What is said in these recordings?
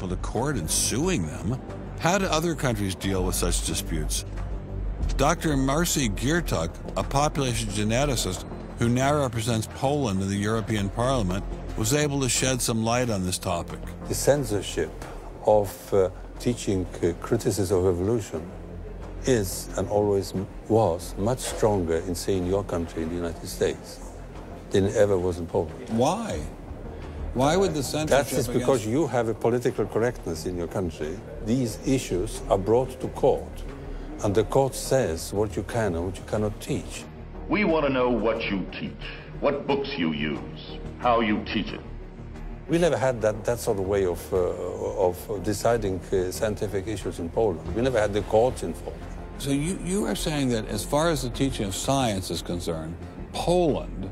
to court and suing them. How do other countries deal with such disputes? Dr. Marcy Giertuk, a population geneticist who now represents Poland in the European Parliament, was able to shed some light on this topic. The censorship of teaching criticism of evolution is and always was much stronger in, say, in your country, in the United States, than it ever was in Poland. Why? Why would the censorship? That is because you have a political correctness in your country. These issues are brought to court, and the court says what you can and what you cannot teach. We want to know what you teach, what books you use, how you teach it. We never had that sort of way of deciding scientific issues in Poland. We never had the courts involved. So you are saying that as far as the teaching of science is concerned, Poland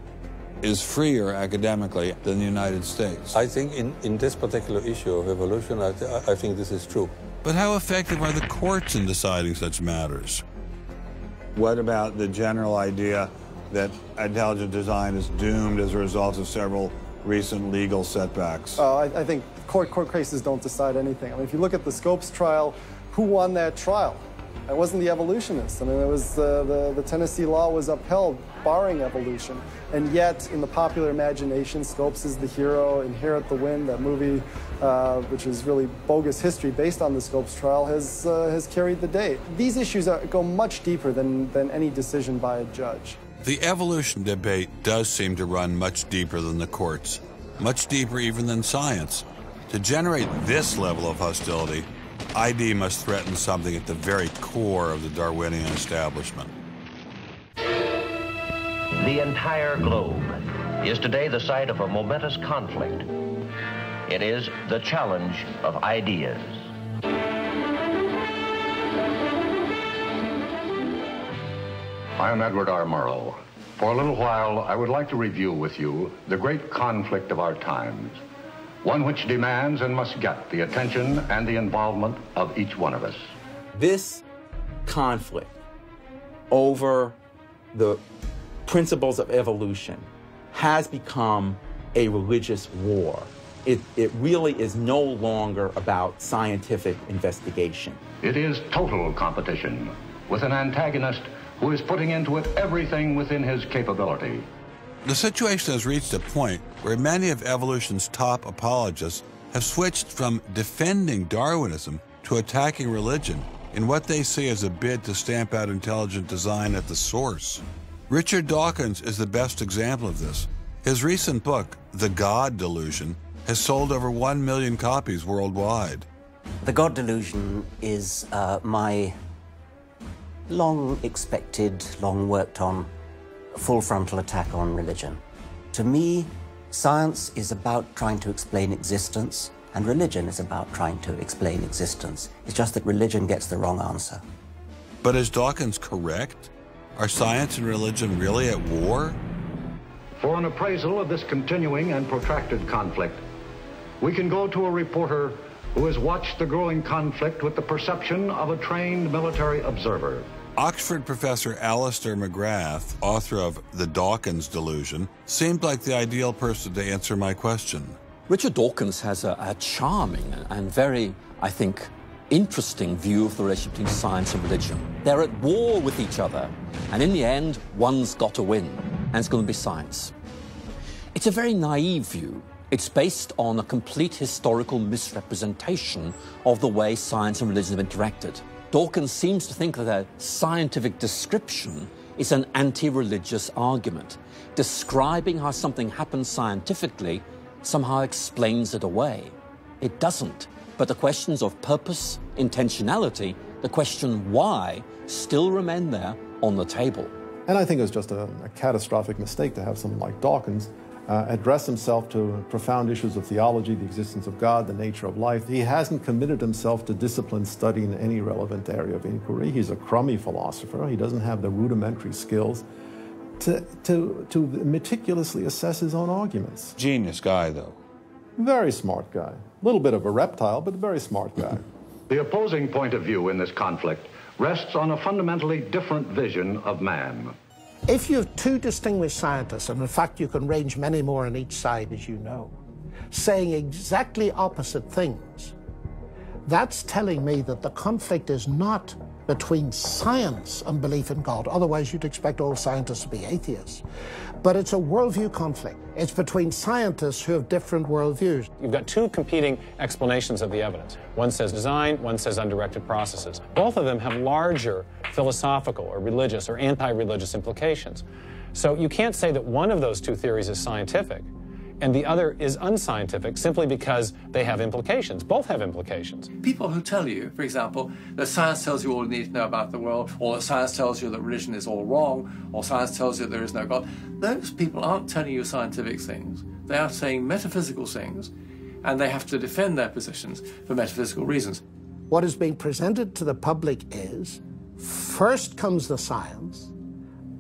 is freer academically than the United States? I think in this particular issue of evolution, I think this is true. But how effective are the courts in deciding such matters? What about the general idea that intelligent design is doomed as a result of several recent legal setbacks? I think court cases don't decide anything. I mean, if you look at the Scopes trial, who won that trial? It wasn't the evolutionists. I mean, it was the Tennessee law was upheld, barring evolution. And yet, in the popular imagination, Scopes is the hero. Inherit the Wind, that movie, which is really bogus history based on the Scopes trial, has carried the day. These issues go much deeper than any decision by a judge. The evolution debate does seem to run much deeper than the courts, much deeper even than science. To generate this level of hostility, ID must threaten something at the very core of the Darwinian establishment. The entire globe is today the site of a momentous conflict. It is the challenge of ideas. I am Edward R. Murrow. For a little while, I would like to review with you the great conflict of our times, one which demands and must get the attention and the involvement of each one of us. This conflict over the principles of evolution has become a religious war. It really is no longer about scientific investigation. It is total competition with an antagonist who is putting into it everything within his capability. The situation has reached a point where many of evolution's top apologists have switched from defending Darwinism to attacking religion in what they see as a bid to stamp out intelligent design at the source. Richard Dawkins is the best example of this. His recent book, The God Delusion, has sold over 1 million copies worldwide. The God Delusion is my long-expected, long-worked-on, full-frontal attack on religion. To me, science is about trying to explain existence, and religion is about trying to explain existence. It's just that religion gets the wrong answer. But is Dawkins correct? Are science and religion really at war? For an appraisal of this continuing and protracted conflict, we can go to a reporter who has watched the growing conflict with the perception of a trained military observer. Oxford professor Alistair McGrath, author of The Dawkins Delusion, seemed like the ideal person to answer my question. Richard Dawkins has a charming and very, I think, interesting view of the relationship between science and religion. They're at war with each other, and in the end, one's got to win, and it's going to be science. It's a very naive view. It's based on a complete historical misrepresentation of the way science and religion have interacted. Dawkins seems to think that a scientific description is an anti-religious argument. Describing how something happens scientifically somehow explains it away. It doesn't. But the questions of purpose, intentionality, the question why, still remain there on the table. And I think it was just a catastrophic mistake to have someone like Dawkins address himself to profound issues of theology, the existence of God, the nature of life. He hasn't committed himself to disciplined study in any relevant area of inquiry. He's a crummy philosopher. He doesn't have the rudimentary skills to meticulously assess his own arguments. Genius guy, though. Very smart guy. A little bit of a reptile, but a very smart guy. The opposing point of view in this conflict rests on a fundamentally different vision of man. If you have two distinguished scientists, and in fact you can range many more on each side, as you know, saying exactly opposite things, That's telling me that the conflict is not between science and belief in God. Otherwise, you'd expect all scientists to be atheists. But it's a worldview conflict. It's between scientists who have different worldviews. You've got two competing explanations of the evidence. One says design, one says undirected processes. Both of them have larger philosophical or religious or anti-religious implications. So you can't say that one of those two theories is scientific and the other is unscientific simply because they have implications. Both have implications. People who tell you, for example, that science tells you all you need to know about the world, or that science tells you that religion is all wrong, or science tells you there is no God, those people aren't telling you scientific things. They are saying metaphysical things, and they have to defend their positions for metaphysical reasons. What is being presented to the public is, first comes the science,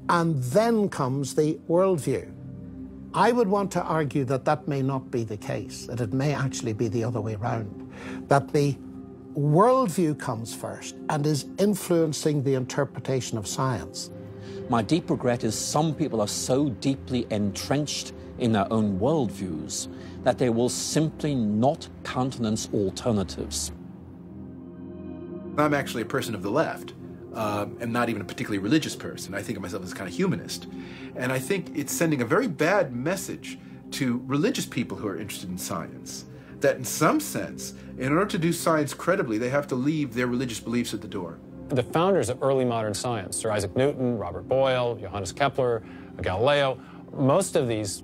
and then comes the worldview. I would want to argue that that may not be the case, that it may actually be the other way around, that the worldview comes first and is influencing the interpretation of science. My deep regret is some people are so deeply entrenched in their own worldviews that they will simply not countenance alternatives. I'm actually a person of the left. I'm not even a particularly religious person. I think of myself as a kind of humanist. And I think it's sending a very bad message to religious people who are interested in science, that in some sense, in order to do science credibly, they have to leave their religious beliefs at the door. The founders of early modern science, Sir Isaac Newton, Robert Boyle, Johannes Kepler, Galileo, most of these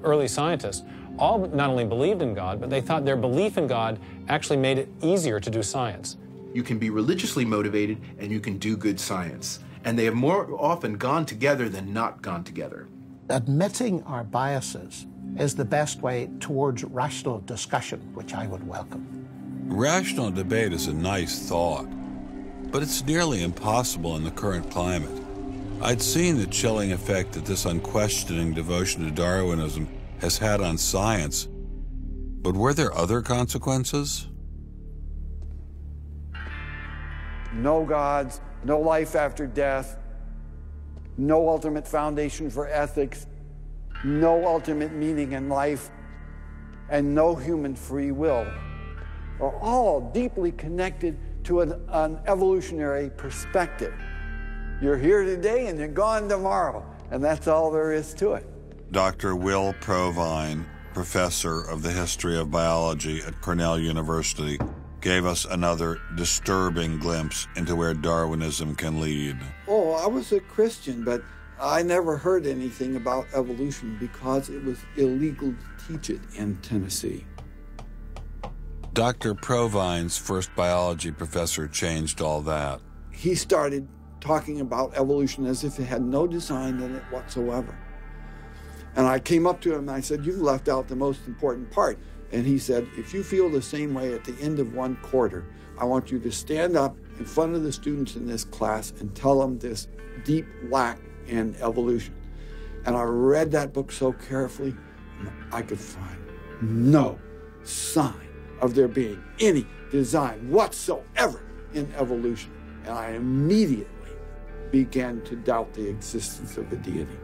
early scientists all not only believed in God, but they thought their belief in God actually made it easier to do science. You can be religiously motivated and you can do good science. And they have more often gone together than not gone together. Admitting our biases is the best way towards rational discussion, which I would welcome. Rational debate is a nice thought, but it's nearly impossible in the current climate. I'd seen the chilling effect that this unquestioning devotion to Darwinism has had on science, but were there other consequences? No gods, no life after death, no ultimate foundation for ethics, no ultimate meaning in life, and no human free will are all deeply connected to an evolutionary perspective. You're here today and you're gone tomorrow, and that's all there is to it. Dr. Will Provine, professor of the history of biology at Cornell University, gave us another disturbing glimpse into where Darwinism can lead. Oh, I was a Christian, but I never heard anything about evolution because it was illegal to teach it in Tennessee. Dr. Provine's first biology professor changed all that. He started talking about evolution as if it had no design in it whatsoever. And I came up to him and I said, "You've left out the most important part." And he said, "If you feel the same way at the end of one quarter, I want you to stand up in front of the students in this class and tell them this deep lack in evolution." And I read that book so carefully, and I could find no sign of there being any design whatsoever in evolution. And I immediately began to doubt the existence of a deity.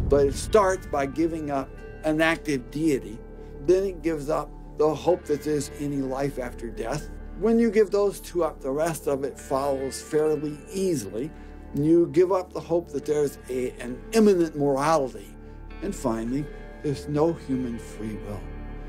But it starts by giving up an active deity, then it gives up the hope that there's any life after death. When you give those two up, the rest of it follows fairly easily. You give up the hope that there's an imminent morality. And finally, there's no human free will.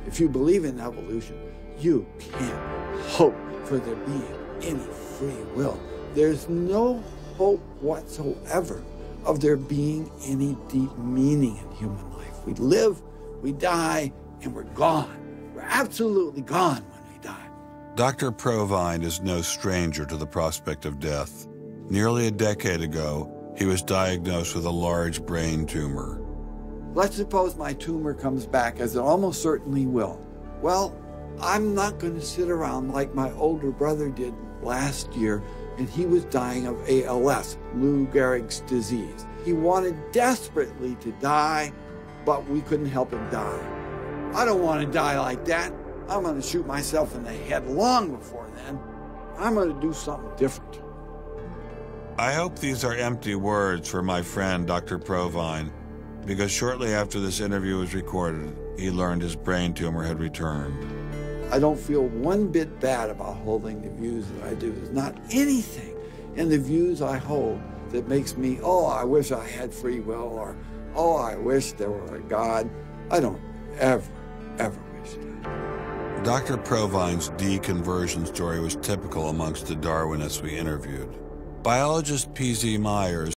If you believe in evolution, you can't hope for there being any free will. There's no hope whatsoever of there being any deep meaning in human life. We live, we die, and we're gone. We're absolutely gone when we die. Dr. Provine is no stranger to the prospect of death. Nearly a decade ago, he was diagnosed with a large brain tumor. Let's suppose my tumor comes back, as it almost certainly will. Well, I'm not going to sit around like my older brother did last year, and he was dying of ALS, Lou Gehrig's disease. He wanted desperately to die, but we couldn't help him die. I don't want to die like that. I'm going to shoot myself in the head long before then. I'm going to do something different. I hope these are empty words for my friend, Dr. Provine, because shortly after this interview was recorded, he learned his brain tumor had returned. I don't feel one bit bad about holding the views that I do. There's not anything in the views I hold that makes me, oh, I wish I had free will, or, oh, I wish there were a God. I don't ever wish that. Dr. Provine's deconversion story was typical amongst the Darwinists we interviewed. Biologist P.Z. Myers